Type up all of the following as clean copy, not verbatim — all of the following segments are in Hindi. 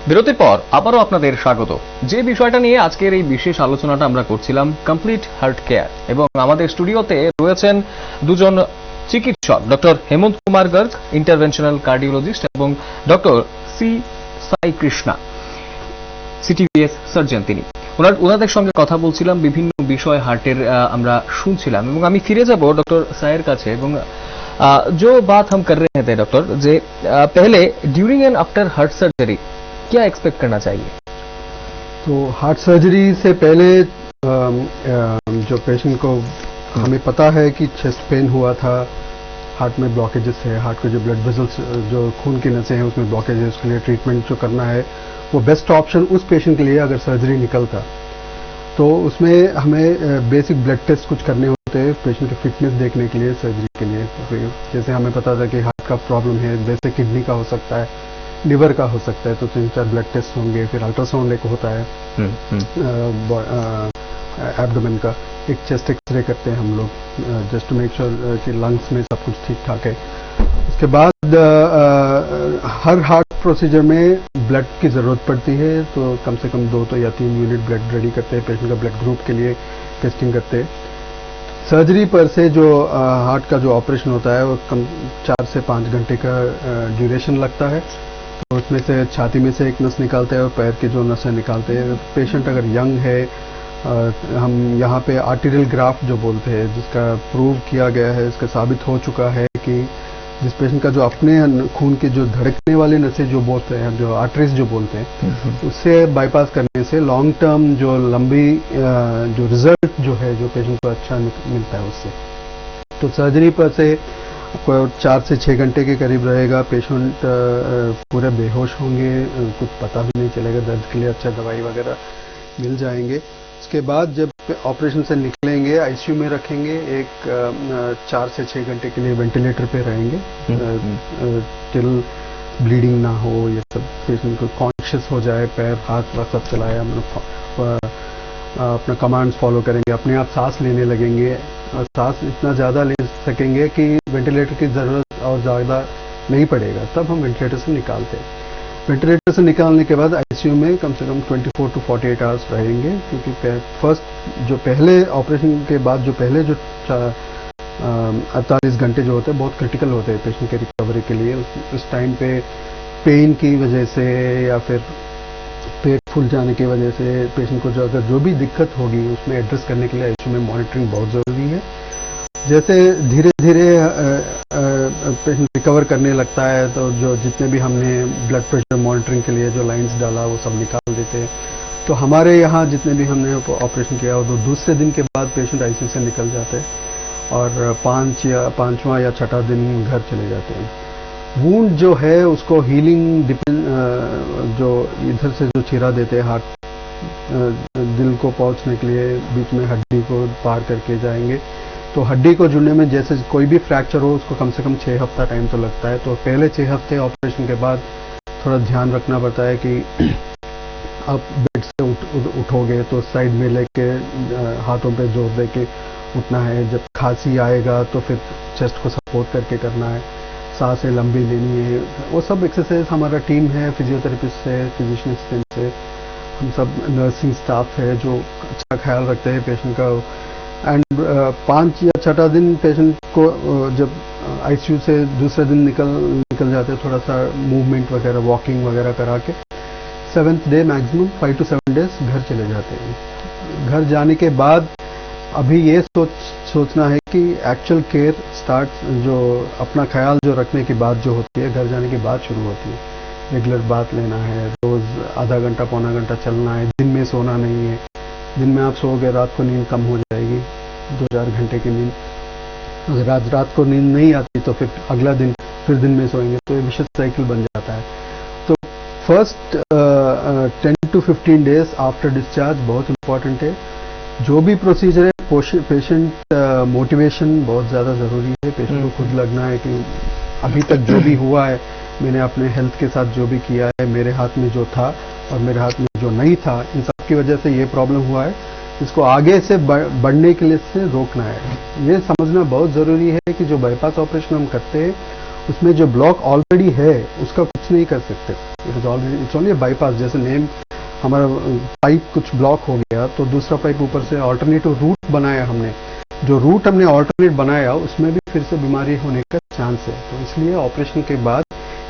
বিরতির পর আবারও আপনাদের স্বাগত। যে বিষয়টা নিয়ে আজকের এই বিশেষ আলোচনাটা আমরা করছিলাম, কমপ্লিট হার্ট কেয়ার, এবং আমাদের স্টুডিওতে রয়েছেন দুজন চিকিৎসক, ডক্টর হেমন্ত কুমার গর্গ, ইন্টারভেনশনাল কার্ডিওলজিস্ট, এবং ডক্টর সি সাই কৃষ্ণা, সিটিভিএস সার্জন। তিনি ওনাদের সঙ্গে কথা বলছিলাম, বিভিন্ন বিষয় হার্টের আমরা শুনছিলাম, এবং আমি ফিরে যাব ডক্টর সাইয়ের কাছে। এবং जो बात हम कर रहे थे डॉक्टर, जे पहले, during and after heart surgery क्या एक्सपेक्ट करना चाहिए? तो हार्ट सर्जरी से पहले जो पेशेंट को हमें पता है कि चेस्ट पेन हुआ था, हार्ट में ब्लॉकेजेस है, हार्ट के जो ब्लड वेसल्स, जो खून की नसें हैं उसमें ब्लॉकेज है, उसके लिए ट्रीटमेंट जो करना है वो बेस्ट ऑप्शन उस पेशेंट के लिए अगर सर्जरी निकलता तो उसमें हमें बेसिक ब्लड टेस्ट कुछ करने होते हैं पेशेंट की फिटनेस देखने के लिए, सर्जरी के लिए। तो जैसे हमें पता था कि हार्ट का प्रॉब्लम है, जैसे किडनी का हो सकता है, लिवर का हो सकता है, तो 3-4 ब्लड टेस्ट होंगे। फिर अल्ट्रासाउंड एक होता है एब्डोमेन का, एक चेस्ट एक्सरे करते हैं हम लोग जस्ट टू मेक श्योर कि लंग्स में सब कुछ ठीक ठाक है। उसके बाद हर हार्ट प्रोसीजर में ब्लड की ज़रूरत पड़ती है, तो कम से कम 2 या 3 यूनिट ब्लड रेडी करते हैं पेशेंट का ब्लड ग्रुप के लिए, टेस्टिंग करते हैं। सर्जरी पर से जो हार्ट का जो ऑपरेशन होता है वो कम 4 से 5 घंटे का ड्यूरेशन लगता है। तो उसमें से छाती में से एक नस निकालते हैं और पैर की जो नसें निकालते हैं। पेशेंट अगर यंग है, हम यहाँ पे आर्टेरियल ग्राफ्ट जो बोलते हैं, जिसका प्रूव किया गया है, इसका साबित हो चुका है कि जिस पेशेंट का जो अपने खून के जो धड़कने वाले नसें जो बोलते हैं, जो आर्टरीज जो बोलते हैं, उससे बाईपास करने से लॉन्ग टर्म जो लंबी जो रिजल्ट जो है जो पेशेंट को अच्छा मिलता है उससे। तो सर्जरी पर से आपको 4 से 6 घंटे के करीब रहेगा। पेशेंट पूरे बेहोश होंगे, कुछ पता भी नहीं चलेगा, दर्द के लिए अच्छा दवाई वगैरह मिल जाएंगे। उसके बाद जब ऑपरेशन से निकलेंगे आईसीयू में रखेंगे, एक 4 से 6 घंटे के लिए वेंटिलेटर पे रहेंगे टिल ब्लीडिंग ना हो, ये सब पेशेंट को कॉन्शियस हो जाए, पैर हाथ सब चलाए, अपना कमांड्स फॉलो करेंगे, अपने आप सांस लेने लगेंगे और सांस इतना ज़्यादा ले सकेंगे कि वेंटिलेटर की ज़रूरत और ज़्यादा नहीं पड़ेगा, तब हम वेंटिलेटर से निकालते हैं। वेंटिलेटर से निकालने के बाद आईसीयू में कम से कम 24 to 48 आवर्स रहेंगे, क्योंकि फर्स्ट जो पहले ऑपरेशन के बाद जो पहले जो 48 घंटे जो होते हैं बहुत क्रिटिकल होते हैं पेशेंट के रिकवरी के लिए। उस टाइम पे पेन की वजह से या फिर पेट फूल जाने की वजह से पेशेंट को अगर जो भी दिक्कत होगी उसमें एड्रेस करने के लिए आईसीयू में मॉनिटरिंग बहुत ज़रूरी है। जैसे धीरे धीरे पेशेंट रिकवर करने लगता है तो जो जितने भी हमने ब्लड प्रेशर मॉनिटरिंग के लिए जो लाइंस डाला वो सब निकाल देते हैं। तो हमारे यहाँ जितने भी हमने ऑपरेशन किया वो दूसरे दिन के बाद पेशेंट आईसीयू से निकल जाते हैं और 5वां या 6वां दिन घर चले जाते हैं। वूंड जो है उसको हीलिंग जो इधर से जो चीरा देते हैं हार्ट दिल को पहुँचने के लिए बीच में हड्डी को पार करके जाएंगे, तो हड्डी को जुड़ने में जैसे कोई भी फ्रैक्चर हो उसको कम से कम 6 हफ्ता टाइम तो लगता है। तो पहले 6 हफ्ते ऑपरेशन के बाद थोड़ा ध्यान रखना पड़ता है कि आप बेड से उठोगे तो साइड में लेके हाथों पे जोर दे के उठना है। जब खांसी आएगा तो फिर चेस्ट को सपोर्ट करके करना है, सांसें लंबी लेनी है। वो सब एक्सरसाइज हमारा टीम है, फिजियोथेरेपिस्ट है, फिजिशियन असिस्टेंट है, हम सब नर्सिंग स्टाफ है जो अच्छा ख्याल रखते हैं पेशेंट का। एंड 5 या 6वां दिन पेशेंट को जब आईसीयू से दूसरे दिन निकल जाते हैं, थोड़ा सा मूवमेंट वगैरह वॉकिंग वगैरह करा के 7th day maximum 5 to 7 days घर चले जाते हैं। घर जाने के बाद अभी ये सोचना है कि एक्चुअल केयर स्टार्ट जो अपना ख्याल जो रखने की बात जो होती है घर जाने के बाद शुरू होती है। रेगुलर बात लेना है, रोज़ आधा घंटा पौना घंटा चलना है, दिन में सोना नहीं है। दिन में आप सोओगे रात को नींद कम हो जाएगी, 2-4 घंटे की नींद। अगर रात को नींद नहीं आती तो फिर अगला दिन फिर दिन में सोएंगे, तो ये विशेष साइकिल बन जाता है। तो first 10 to 15 days after discharge बहुत इंपॉर्टेंट है। जो भी प्रोसीजर है पेशेंट मोटिवेशन बहुत ज़्यादा ज़रूरी है। पेशेंट को खुद लगना है कि अभी तक जो भी हुआ है मैंने अपने हेल्थ के साथ जो भी किया है, मेरे हाथ में जो था और मेरे हाथ में जो नहीं था, इन सब की वजह से ये प्रॉब्लम हुआ है, इसको आगे से बढ़ने के लिए से रोकना है। ये समझना बहुत ज़रूरी है कि जो बाईपास ऑपरेशन हम करते हैं उसमें जो ब्लॉक ऑलरेडी है उसका कुछ फिक्स नहीं कर सकते। It is already it's only bypass. जैसे नेम हमारा पाइप कुछ ब्लॉक हो गया तो दूसरा पाइप ऊपर से ऑल्टरनेटिव रूट बनाया हमने, जो रूट हमने ऑल्टरनेट बनाया उसमें भी फिर से बीमारी होने का चांस है। तो इसलिए ऑपरेशन के बाद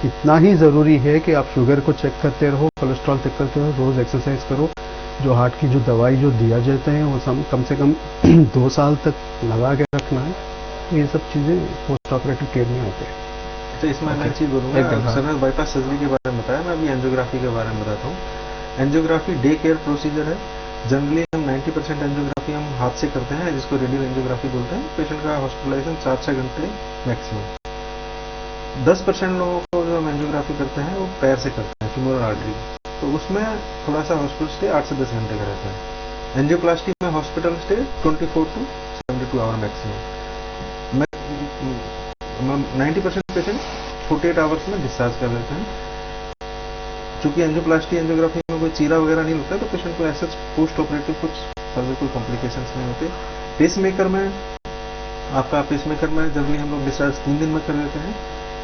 इतना ही जरूरी है कि आप शुगर को चेक करते रहो, कोलेस्ट्रॉल चेक करते रहो, रोज एक्सरसाइज करो, जो हार्ट की जो दवाई जो दिया जाते हैं वो कम से कम 2 साल तक लगा के रखना है। तो ये सब चीजें पोस्ट ऑपरेटिव केयर में होते हैं। तो इसमें मैं एक चीज बोलूंगा, सर ने बाईपास सर्जरी के बारे में बताया, मैं अभी एंजियोग्राफी के बारे में बताता हूँ। एंजियोग्राफी डे केयर प्रोसीजर है। जनरली हम 90% एंजियोग्राफी हम हाथ से करते हैं, जिसको रेडियल एंजियोग्राफी बोलते हैं। पेशेंट का हॉस्पिटलाइजेशन 4-6 घंटे मैक्सिमम। 10% लोगों को जो हम एंजियोग्राफी करते हैं वो पैर से करते हैं, फीमोरल आर्टरी, तो उसमें थोड़ा सा हॉस्पिटल स्टे 8 से 10 घंटे का रहता है। एंजियोप्लास्टी में hospital stay 24 to 72 hour maximum. 90% patient 48 hours में डिस्चार्ज कर देते हैं। चूंकि एंजियोप्लास्टी एंजियोग्राफी में कोई चीरा वगैरह नहीं होता है, तो पेशेंट को ऐसे पोस्ट ऑपरेटिव कुछ सर्जिकल कॉम्प्लिकेशंस नहीं होते। पेसमेकर में जनरली हम लोग डिस्चार्ज 3 दिन में कर देते हैं,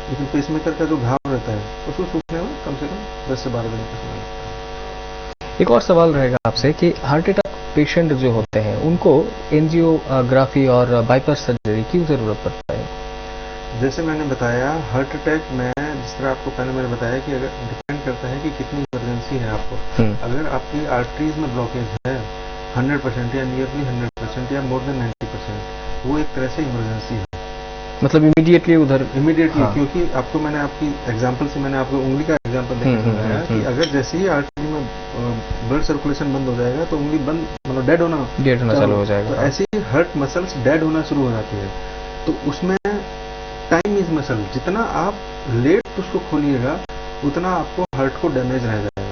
लेकिन पेसमेकर का जो घाव रहता है उसको सूखने में कम से कम 10 से 12 दिन का समय लगता है। एक और सवाल रहेगा आपसे कि हार्ट अटैक पेशेंट जो होते हैं उनको एंजियोग्राफी और बाईपास सर्जरी की जरूरत पड़ता है? जैसे मैंने बताया, हार्ट अटैक में जिस तरह आपको पहले मैंने बताया कि अगर डिपेंड करता है कि कितनी इमरजेंसी है आपको। अगर आपकी आर्टरीज में ब्लॉकेज है 100% या नियरली 100% या मोर देन 90%, वो एक तरह से इमरजेंसी है। मतलब इमीडिएटली हाँ। क्योंकि आपको मैंने आपकी एग्जांपल से मैंने आपको उंगली का एग्जांपल देकर बताया कि अगर जैसे ही आर्टरी में ब्लड सर्कुलेशन बंद हो जाएगा तो उंगली बंद, मतलब डेड होना चालू हो जाएगा। तो ऐसे ही हार्ट मसल्स डेड होना शुरू हो जाती है। तो उसमें टाइम इज मसल, जितना आप लेट उसको खोलिएगा उतना आपको हार्ट को डैमेज रह जाएगा।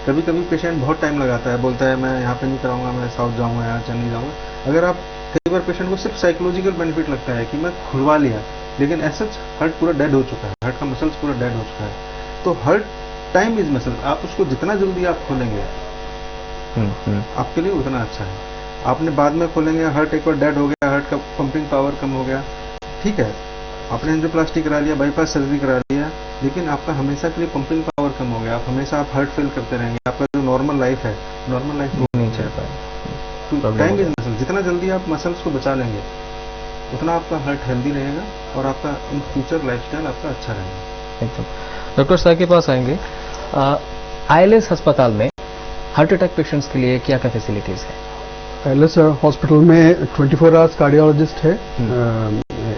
कभी कभी पेशेंट बहुत टाइम लगाता है, बोलता है मैं यहाँ पे नहीं कराऊंगा, मैं साउथ जाऊंगा या चेन्नई जाऊंगा। अगर आप कई बार पेशेंट को सिर्फ साइकोलॉजिकल बेनिफिट लगता है कि मैं खुलवा लिया, लेकिन ऐसा हार्ट पूरा डेड हो चुका है, हार्ट का मसल्स पूरा डेड हो चुका है। तो हार्ट टाइम इज मसल, आप उसको जितना जल्दी आप खोलेंगे आपके लिए उतना अच्छा है। आपने बाद में खोलेंगे, हार्ट एक बार डेड हो गया, हार्ट का पंपिंग पावर कम हो गया, ठीक है, आपने एंजियोप्लास्टी करा लिया, बाईपास सर्जरी करा लिया, लेकिन आपका हमेशा के लिए पंपिंग पावर कम हो गया, आप हमेशा आप हार्ट फेल करते रहेंगे, आपका जो नॉर्मल लाइफ है नहीं चल पाए। तो टाइम इज मसल, जितना जल्दी आप मसल्स को बचा लेंगे उतना आपका हार्ट हेल्दी रहेगा और आपका इन फ्यूचर लाइफस्टाइल आपका अच्छा रहेगा। एकदम। डॉक्टर साहब के पास आएंगे। आईएलएस अस्पताल में हार्ट अटैक पेशेंट्स के लिए क्या क्या फैसिलिटीज है? आईएलएस हॉस्पिटल में 24 आवर्स कार्डियोलॉजिस्ट है,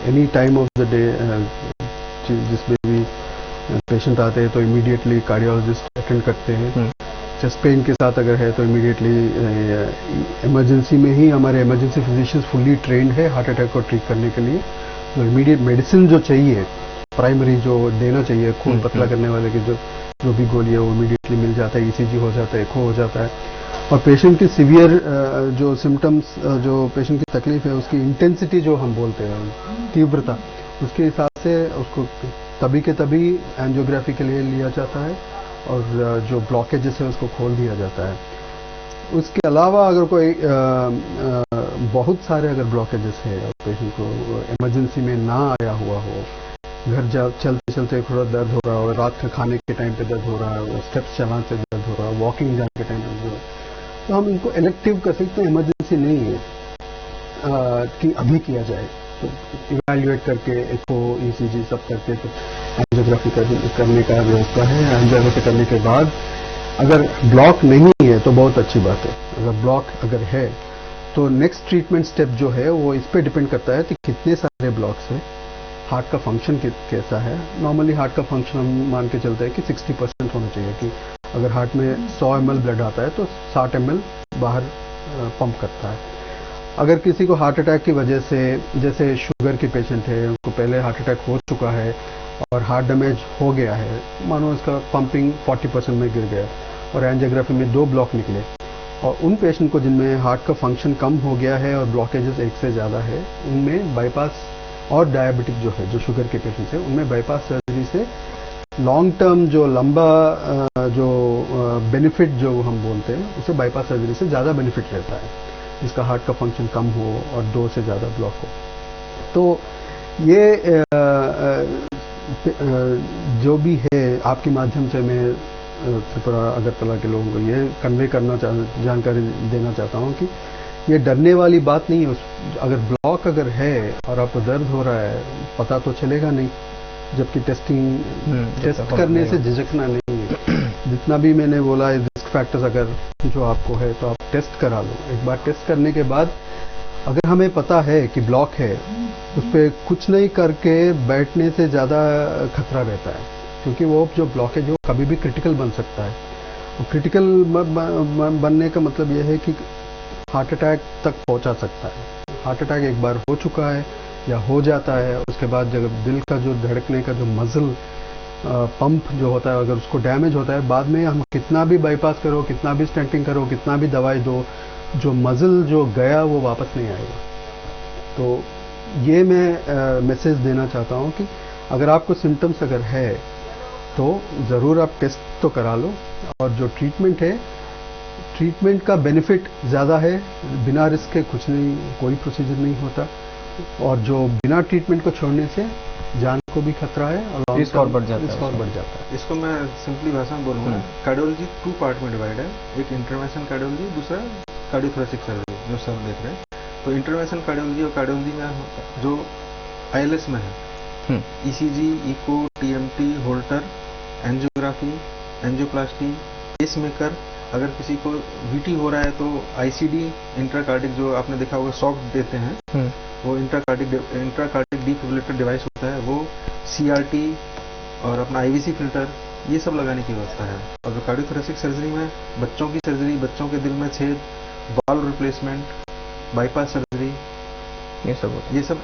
any time of the day. जिसमें भी पेशेंट आते हैं तो इमीडिएटली कार्डियोलॉजिस्ट अटेंड करते हैं। चेस्ट पेन के साथ अगर है तो इमीडिएटली इमरजेंसी में ही हमारे इमरजेंसी फिजिशियंस फुल्ली ट्रेंड है हार्ट अटैक को ट्रीट करने के लिए। तो इमीडिएट मेडिसिन जो चाहिए, प्राइमरी जो देना चाहिए खून पतला करने वाले की जो भी गोली है वो इमीडिएटली मिल जाता है, ईसीजी हो जाता है, एको हो जाता है। और पेशेंट की सीवियर जो सिम्टम्स, जो पेशेंट की तकलीफ है उसकी इंटेंसिटी जो हम बोलते हैं, तीव्रता, उसके हिसाब से उसको तभी के तभी एंजियोग्राफी के लिए लिया जाता है और जो ब्लॉकेजेस है उसको खोल दिया जाता है। उसके अलावा अगर कोई बहुत सारे अगर ब्लॉकेजेस है और पेशेंट को इमरजेंसी में ना आया हुआ हो, घर चलते चलते थोड़ा दर्द हो रहा हो, रात के खाने के टाइम पे दर्द हो रहा है, स्टेप्स चलाने से दर्द हो रहा है, वॉकिंग जाने के टाइम पे दर्द हो रहा है, तो हम इनको इलेक्टिव कर सकते हैं। इमरजेंसी नहीं है कि अभी किया जाए, तो इवैल्यूएट करके एको ईसीजी सब करके तो एंजियोग्राफी करने का व्यवस्था है। एंजियोग्राफी करने के बाद अगर ब्लॉक नहीं है तो बहुत अच्छी बात है। अगर ब्लॉक अगर है तो नेक्स्ट ट्रीटमेंट स्टेप जो है वो इस पे डिपेंड करता है कि कितने सारे ब्लॉक्स हैं, हार्ट का फंक्शन कैसा है। नॉर्मली हार्ट का फंक्शन हम मान के चलते हैं कि 60% होना चाहिए, कि अगर हार्ट में 100 ml ब्लड आता है तो 60 ml बाहर पंप करता है। अगर किसी को हार्ट अटैक की वजह से, जैसे शुगर के पेशेंट है, उनको पहले हार्ट अटैक हो चुका है और हार्ट डैमेज हो गया है, मानो इसका पंपिंग 40% में गिर गया और एंजियोग्राफी में 2 ब्लॉक निकले, और उन पेशेंट को जिनमें हार्ट का फंक्शन कम हो गया है और ब्लॉकेजेस 1 से ज़्यादा है, उनमें बाईपास, और डायबिटिक जो है, जो शुगर के पेशेंट्स हैं, उनमें बाईपास सर्जरी से लॉन्ग टर्म जो लंबा जो बेनिफिट जो हम बोलते हैं, उसे बाईपास सर्जरी से ज़्यादा बेनिफिट रहता है, जिसका हार्ट का फंक्शन कम हो और 2 से ज़्यादा ब्लॉक हो। तो ये जो भी है आपके माध्यम से मैं त्रिपुरा अगरतला के लोगों को ये कन्वे करना जानकारी देना चाहता हूँ कि ये डरने वाली बात नहीं है। अगर ब्लॉक अगर है और आपको दर्द हो रहा है, पता तो चलेगा नहीं, जबकि टेस्ट करने से झिझकना नहीं है। जितना भी मैंने बोला है रिस्क फैक्टर्स अगर जो आपको है तो आप टेस्ट करा लो। एक बार टेस्ट करने के बाद अगर हमें पता है कि ब्लॉक है, उस पर कुछ नहीं करके बैठने से ज़्यादा खतरा रहता है, क्योंकि वो जो ब्लॉक है जो कभी भी क्रिटिकल बन सकता है। और क्रिटिकल बनने का मतलब यह है कि हार्ट अटैक तक पहुंचा सकता है। हार्ट अटैक एक बार हो चुका है या हो जाता है, उसके बाद जब दिल का जो धड़कने का जो मसल पंप जो होता है, अगर उसको डैमेज होता है, बाद में हम कितना भी बाईपास करो, कितना भी स्टेंटिंग करो, कितना भी दवाई दो, जो मसल जो गया वो वापस नहीं आएगा। तो ये मैं मैसेज देना चाहता हूँ कि अगर आपको सिम्टम्स अगर है तो ज़रूर आप टेस्ट तो करा लो। और जो ट्रीटमेंट है, ट्रीटमेंट का बेनिफिट ज़्यादा है, बिना रिस्क के कुछ नहीं, कोई प्रोसीजर नहीं होता। और जो बिना ट्रीटमेंट को छोड़ने से जान को भी खतरा है और रिस्क और बढ़ जाता है। रिस्क और बढ़ जाता है। इसको मैं सिंपली भाषा में बोलूँगा, कार्डियोलॉजी 2 पार्ट में डिवाइड है। एक इंटरवेंशन कार्डियोलॉजी, दूसरा कार्डियोथोरेसिक सर्जरी, जो सब देख रहे हैं। तो इंटरवेंशन कार्डियोलॉजी और कार्डियोलॉजी में जो आईएलएस में है, ECG, echo, TMT, Holter, angiography, angioplasty, pacemaker, अगर किसी को वीटी हो रहा है तो आईसीडी, इंट्राकार्डिक, जो आपने देखा होगा शॉक देते हैं, वो इंट्राकार्डिक डिफिब्रिलेटर डिवाइस होता है, वो सीआरटी और अपना आईवीसी फिल्टर, ये सब लगाने की व्यवस्था है। और जो कार्डियोथोरेसिक सर्जरी में बच्चों की सर्जरी, बच्चों के दिल में छेद, वाल्व रिप्लेसमेंट, बाईपास सर्जरी, ये सब होता है। ये सब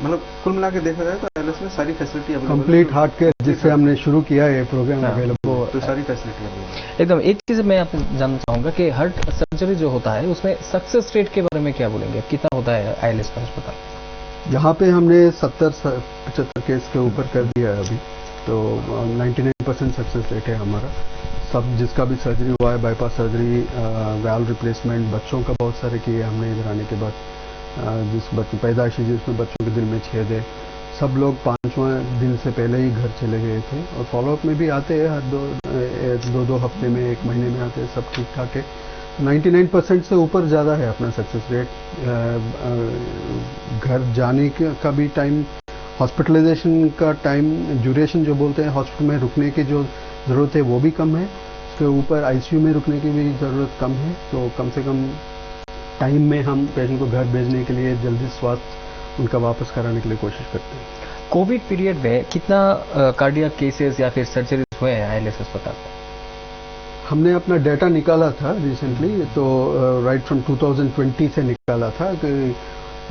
मतलब कुल मिला के देखा जाए तो आईएलएस में सारी facility available, complete heart care जिससे हमने शुरू किया है प्रोग्राम अवेलेबल, तो सारी फैसिलिटी अवेलेबल है। एकदम। एक चीज मैं आपसे जानना चाहूंगा कि हार्ट सर्जरी जो होता है उसमें सक्सेस रेट के बारे में क्या बोलेंगे, कितना होता है आईएलएस का अस्पताल? यहाँ पे हमने 70-75 केस के ऊपर कर दिया है अभी, तो 99% सक्सेस रेट है हमारा। सब जिसका भी सर्जरी हुआ है, बाईपास सर्जरी, वाल्व रिप्लेसमेंट, बच्चों का बहुत सारे किए हमने इधर आने के बाद। जिस बच्चे पैदाइशी जिसमें बच्चों के दिल में छेद है, सब लोग 5वां दिन से पहले ही घर चले गए थे। और फॉलोअप में भी आते हैं, हर 2 हफ्ते में, 1 महीने में आते हैं, सब ठीक ठाक है। 99% से ऊपर ज़्यादा है अपना सक्सेस रेट। घर जाने का भी टाइम, हॉस्पिटलाइजेशन का टाइम, ड्यूरेशन जो बोलते हैं, हॉस्पिटल में रुकने की जो ज़रूरत है वो भी कम है, उसके ऊपर आईसीयू में रुकने की भी ज़रूरत कम है। तो कम से कम टाइम में हम पेशेंट को घर भेजने के लिए, जल्दी स्वास्थ्य उनका वापस कराने के लिए कोशिश करते हैं। कोविड पीरियड में कितना कार्डियक केसेस या फिर सर्जरीज हुए हैं आईएलएस अस्पताल में? हमने अपना डाटा निकाला था रिसेंटली, तो राइट फ्रॉम 2020 से निकाला था कि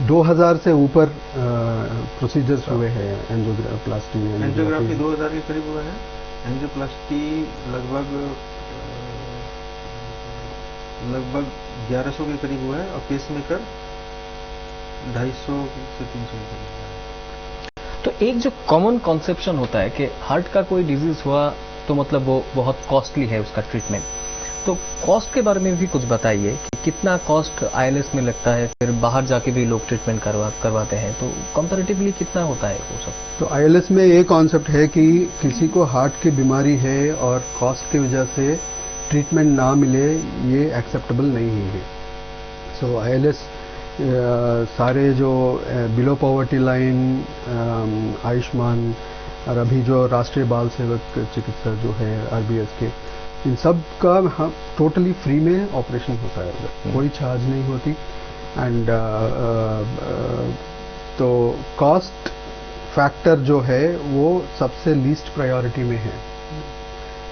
2000 से ऊपर प्रोसीजर्स हुए हैं एंजियोप्लास्टी में। एंजियोग्राफी 2000 के करीब हुआ है, एंजियोप्लास्टी लगभग 1100 के करीब हुआ है, और पेसमेकर 250 से 300 के करीब हुआ है। तो एक जो कॉमन कॉन्सेप्शन होता है कि हार्ट का कोई डिजीज हुआ तो मतलब वो बहुत कॉस्टली है उसका ट्रीटमेंट, तो कॉस्ट के बारे में भी कुछ बताइए कि कितना कॉस्ट आईएलएस में लगता है, फिर बाहर जाके भी लोग ट्रीटमेंट करवाते हैं, तो कंपैरेटिवली कितना होता है वो सब? तो आईएलएस में ये कॉन्सेप्ट है कि किसी को हार्ट की बीमारी है और कॉस्ट की वजह से ट्रीटमेंट ना मिले, ये एक्सेप्टेबल नहीं है। सो आईएलएस सारे जो बिलो पॉवर्टी लाइन, आयुष्मान, और अभी जो राष्ट्रीय बाल सेवक चिकित्सा जो है आरबीएस के, इन सब का टोटली फ्री में ऑपरेशन होता है उधर, कोई चार्ज नहीं होती। एंड तो कॉस्ट फैक्टर जो है वो सबसे लीस्ट प्रायोरिटी में है।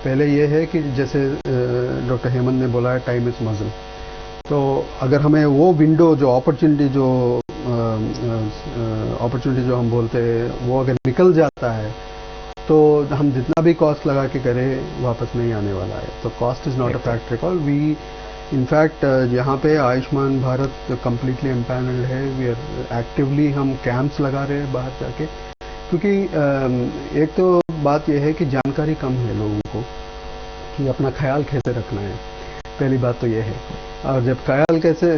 पहले ये है कि जैसे डॉक्टर हेमंत ने बोला है, टाइम इज मसल। तो अगर हमें वो विंडो जो अपॉर्चुनिटी जो हम बोलते हैं वो अगर निकल जाता है तो हम जितना भी कॉस्ट लगा के करें वापस नहीं आने वाला है। तो cost is not a factor call. We in fact यहाँ पे आयुष्मान भारत कंप्लीटली एम्पैनल्ड है। वी आर एक्टिवली हम कैंप्स लगा रहे हैं बाहर जाके, क्योंकि एक तो बात यह है कि जानकारी कम है लोगों को कि अपना ख्याल कैसे रखना है, पहली बात तो यह है। और जब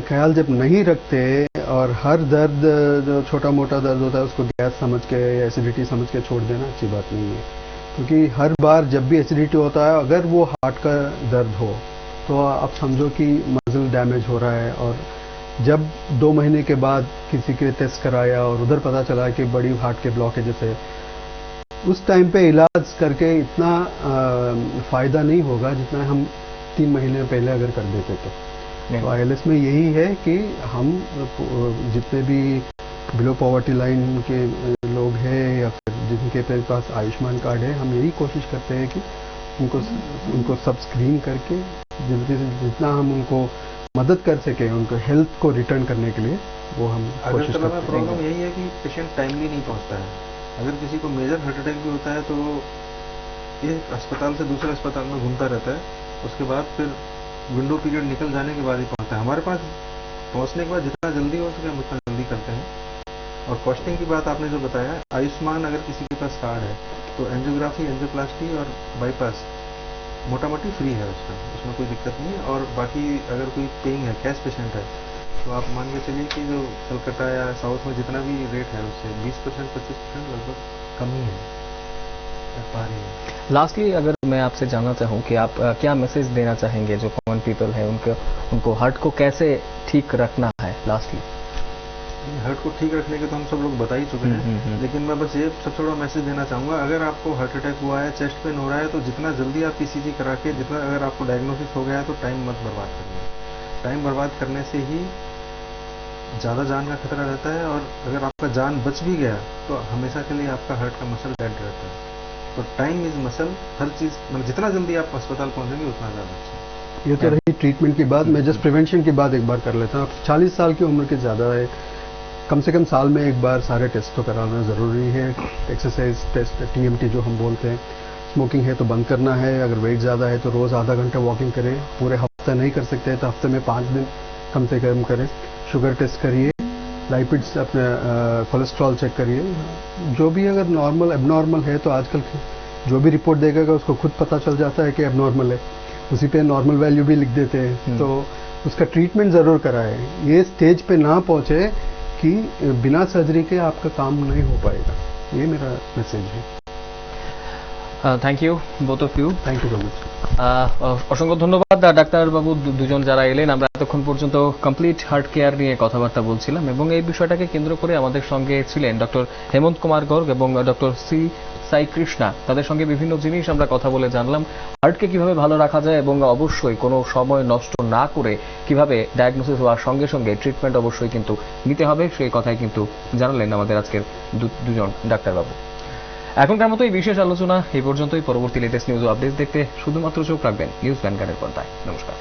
ख्याल जब नहीं रखते और हर दर्द जो छोटा मोटा दर्द होता है उसको गैस समझ के या एसिडिटी समझ के छोड़ देना अच्छी बात नहीं है, क्योंकि हर बार जब भी एसिडिटी होता है अगर वो हार्ट का दर्द हो तो आप समझो कि मसल डैमेज हो रहा है। और जब 2 महीने के बाद किसी के टेस्ट कराया और उधर पता चला कि बड़ी हार्ट के ब्लॉकेजेस है, उस टाइम पे इलाज करके इतना फायदा नहीं होगा जितना हम 3 महीने पहले अगर कर देते तो आईएलएस में यही है कि हम जितने भी बिलो पॉवर्टी लाइन के लोग हैं या फिर जिनके पास आयुष्मान कार्ड है, हम यही कोशिश करते हैं कि उनको सब स्क्रीन करके जल्दी से जितना हम उनको मदद कर सके उनको हेल्थ को रिटर्न करने के लिए वो हम कोशिश अगरतला में करते हैं। प्रॉब्लम यही है कि पेशेंट टाइमली नहीं पहुंचता है। अगर किसी को मेजर हार्ट अटैक भी होता है तो वो एक अस्पताल से दूसरे अस्पताल में घूमता रहता है, उसके बाद फिर विंडो पीरियड निकल जाने के बाद ही पहुंचता है। हमारे पास पहुंचने के बाद जितना जल्दी हो सके हम उतना जल्दी करते हैं। और कॉस्टिंग की बात आपने जो बताया, आयुष्मान अगर किसी के पास कार्ड है तो एंजियोग्राफी, एंजियोप्लास्टी और बाईपास मोटा मोटी फ्री है उसमें कोई दिक्कत नहीं है। और बाकी अगर कोई पेइंग है, कैश पेशेंट है, तो आप मान के चलिए कि जो कलकत्ता या साउथ में जितना भी रेट है उससे 20% 25% लगभग कम ही है, पा रही है। लास्टली अगर मैं आपसे जानना चाहूँ कि आप क्या मैसेज देना चाहेंगे जो कॉमन पीपल है उनको हार्ट को कैसे ठीक रखना है लास्टली? हार्ट को ठीक रखने के तो हम सब लोग बता ही चुके हैं, लेकिन मैं बस ये सबसे बड़ा मैसेज देना चाहूंगा, अगर आपको हार्ट अटैक हुआ है, चेस्ट पेन हो रहा है, तो जितना जल्दी आप ईसीजी करा के जितना अगर आपको डायग्नोसिस हो गया है तो टाइम मत बर्बाद करिए। टाइम बर्बाद करने से ही ज़्यादा जान का खतरा रहता है, और अगर आपका जान बच भी गया तो हमेशा के लिए आपका हार्ट का मसल डेड रहता है। तो टाइम इज मसल, हर चीज़ मतलब जितना जल्दी आप अस्पताल पहुंचेंगे उतना ज़्यादा अच्छा। ये तो रही ट्रीटमेंट की बात। मैं जस्ट प्रिवेंशन की बात एक बार कर लेता हूँ। 40 साल की उम्र के ज़्यादा है, कम से कम साल में एक बार सारे टेस्ट तो कराना ज़रूरी है। एक्सरसाइज टेस्ट, टीएमटी जो हम बोलते हैं। स्मोकिंग है तो बंद करना है, अगर वेट ज़्यादा है तो रोज़ आधा घंटा वॉकिंग करें। पूरे हफ्ता नहीं कर सकते तो हफ्ते में 5 दिन कम से कम करें। शुगर टेस्ट करिए, लाइपिड्स अपने कोलेस्ट्रॉल चेक करिए। जो भी अगर नॉर्मल एबनॉर्मल है तो आजकल जो भी रिपोर्ट देगा उसको खुद पता चल जाता है कि एबनॉर्मल है, उसी पे नॉर्मल वैल्यू भी लिख देते हैं। तो उसका ट्रीटमेंट ज़रूर कराएं। ये स्टेज पे ना पहुंचे कि बिना सर्जरी के आपका काम नहीं हो पाएगा। ये मेरा मैसेज है। Thank you both of you. Thank you so much. অসংখ্য ধন্যবাদ ডাক্তারবাবু দুজন যারা এলেন। আমরা এতক্ষণ পর্যন্ত কমপ্লিট হার্ট কেয়ার নিয়ে কথাবার্তা বলছিলাম এবং এই বিষয়টাকে কেন্দ্র করে আমাদের সঙ্গে ছিলেন ডক্টর হেমন্ত কুমার গর্গ এবং ডক্টর সি সাই কৃষ্ণা। তাদের সঙ্গে বিভিন্ন জিনিস আমরা কথা বলে জানলাম হার্টকে কিভাবে ভালো রাখা যায় এবং অবশ্যই কোনো সময় নষ্ট না করে কিভাবে ডায়াগনোসিস হওয়ার সঙ্গে সঙ্গে ট্রিটমেন্ট অবশ্যই কিন্তু নিতে হবে, সেই কথাই কিন্তু জানালেন আমাদের আজকের দুজন ডাক্তারবাবু। এখনকার মতো এই বিশেষ আলোচনা এই পর্যন্তই। পরবর্তী লেটেস্ট নিউজ ও আপডেট দেখতে শুধুমাত্র চোখ রাখবেন নিউজ ভ্যানগার্ডের পর্দায়। নমস্কার।